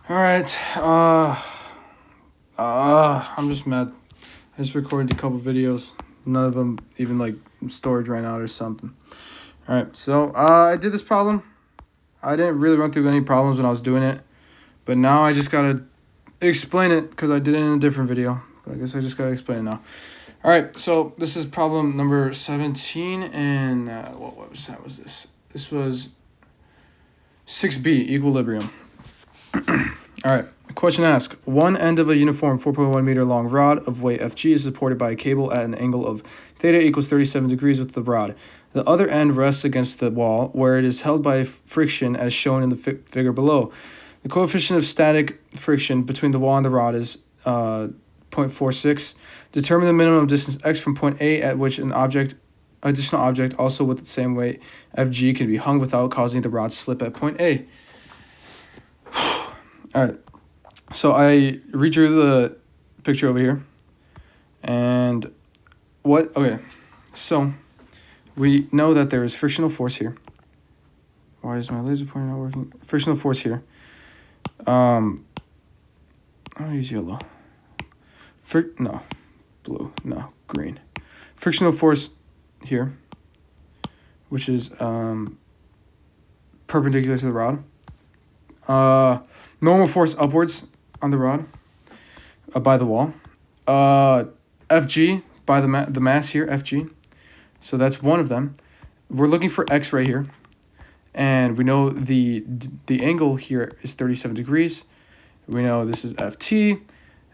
All right. I'm just mad. I just recorded a couple videos. None of them even like storage ran out or something. All right. So I did this problem. I didn't really run through any problems when I was doing it, but now I just gotta explain it because I did it in a different video. But I guess I just gotta explain it now. All right. So this is problem number 17, and what website was this? This was 6B, equilibrium. All right. Question asked. One end of a uniform 4.1 meter long rod of weight Fg is supported by a cable at an angle of theta equals 37 degrees with the rod. The other end rests against the wall where it is held by friction as shown in the figure below. The coefficient of static friction between the wall and the rod is 0.46. Determine the minimum distance x from point A at which an additional object also with the same weight Fg can be hung without causing the rod slip at point A. All right, so I redrew the picture over here, and okay, so we know that there is frictional force here. Why is my laser pointer not working? Frictional force here. I'll use yellow. No, blue, no, green. Frictional force here, which is perpendicular to the rod. Normal force upwards on the rod by the wall. Fg by the mass here, Fg. So that's one of them. We're looking for x right here. And we know the angle here is 37 degrees. We know this is Ft.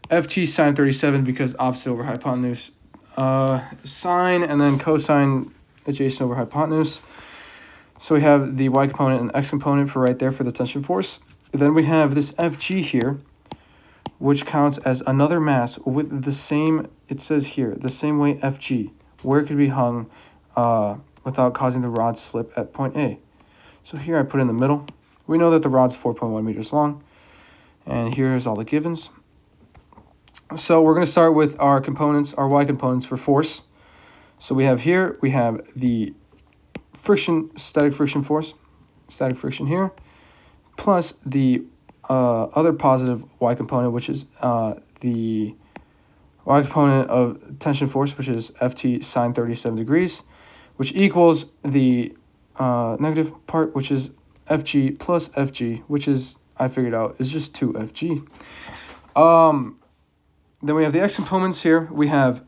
Ft sine 37 because opposite over hypotenuse. Sine and then cosine adjacent over hypotenuse. So we have the y component and x component for right there for the tension force. Then we have this Fg here, which counts as another mass with the same, it says here, the same weight Fg, where it could be hung without causing the rod slip at point A. So here I put in the middle. We know that the rod's 4.1 meters long, and here's all the givens. So we're going to start with our components, our y components for force. So we have here, we have the static friction force, static friction here, plus the other positive y component, which is the y component of tension force, which is Ft sine 37 degrees, which equals the negative part, which is Fg plus Fg, which is, I figured out, is just 2Fg. Then we have the x components here. We have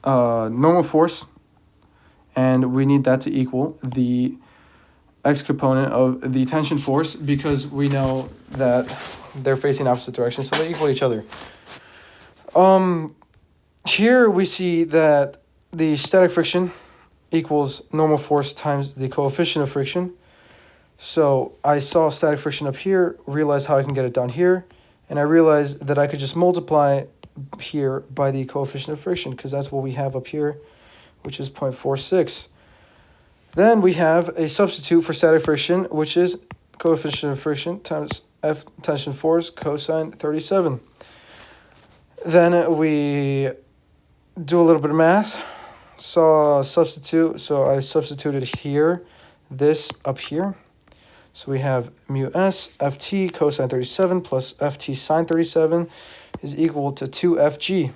normal force, and we need that to equal the x component of the tension force because we know that they're facing opposite directions, so they equal each other. Here we see that the static friction equals normal force times the coefficient of friction. So I saw static friction up here, realized how I can get it down here, and I realized that I could just multiply here by the coefficient of friction because that's what we have up here, which is 0.46. Then we have a substitute for static friction, which is coefficient of friction times F tension force cosine 37. Then we do a little bit of math. So I substituted here, this up here. So we have mu s Ft cosine 37 plus Ft sine 37 is equal to 2Fg.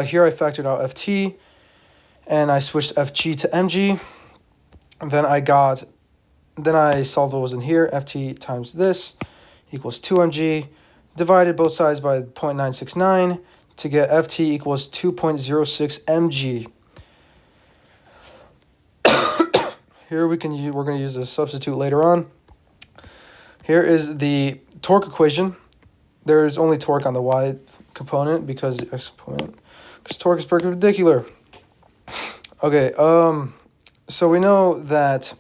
Here I factored out Ft, and I switched Fg to mg. And then I solved what was in here. Ft times this equals 2mg. Divided both sides by 0.969 to get Ft equals 2.06 mg. Here we're going to use a substitute later on. Here is the torque equation. There is only torque on the y component because the x component, because torque is perpendicular. Okay, so we know that,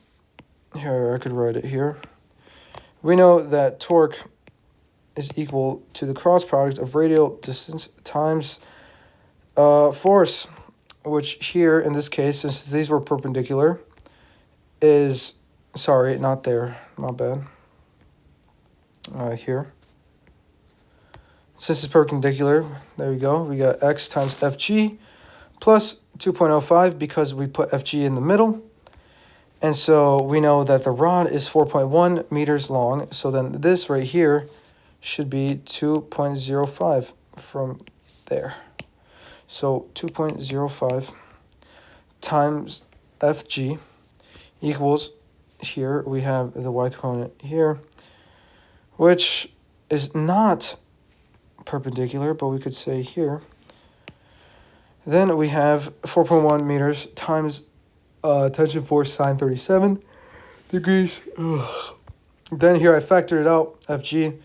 here, I could write it here. We know that torque is equal to the cross product of radial distance times force, which here, in this case, since these were perpendicular, is, sorry, not there, my bad. Here. Since it's perpendicular, there we go. We got x times Fg plus 2.05 because we put Fg in the middle. And so we know that the rod is 4.1 meters long. So then this right here should be 2.05 from there. So 2.05 times FG equals, here we have the y component here, which is not perpendicular, but we could say here. Then we have 4.1 meters times tension force sine 37 degrees. Ugh. Then here I factored it out. FG,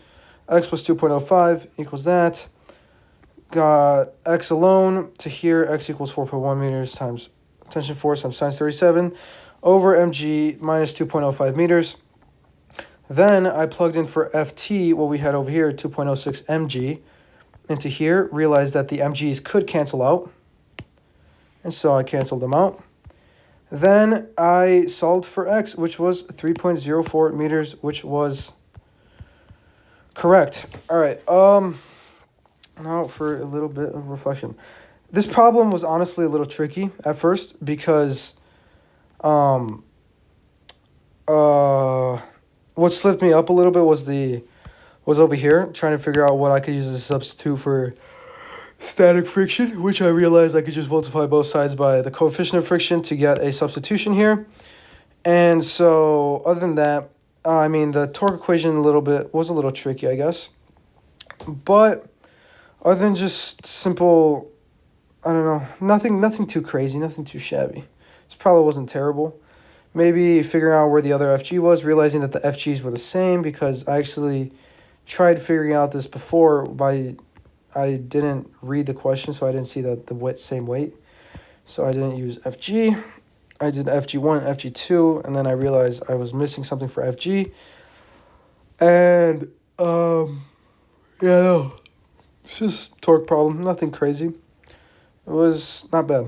x plus 2.05 equals that. Got x alone to here. X equals 4.1 meters times tension force times sine 37 over mg minus 2.05 meters. Then I plugged in for ft what we had over here, 2.06 mg, into here. Realized that the mg's could cancel out. And so I canceled them out. Then I solved for x, which was 3.04 meters, which was correct. All right. Now for a little bit of reflection. This problem was honestly a little tricky at first because what slipped me up a little bit was over here, trying to figure out what I could use as a substitute for static friction, which I realized I could just multiply both sides by the coefficient of friction to get a substitution here. And so other than that, I mean, the torque equation was a little tricky, I guess. But other than just simple, I don't know, nothing too crazy, nothing too shabby. This probably wasn't terrible. Maybe figuring out where the other FG was, realizing that the FGs were the same, because I actually tried figuring out this before I didn't read the question, so I didn't see the same weight. So I didn't use FG. I did FG1, FG2, and then I realized I was missing something for FG. And, yeah, no, it's just torque problem, nothing crazy. It was not bad.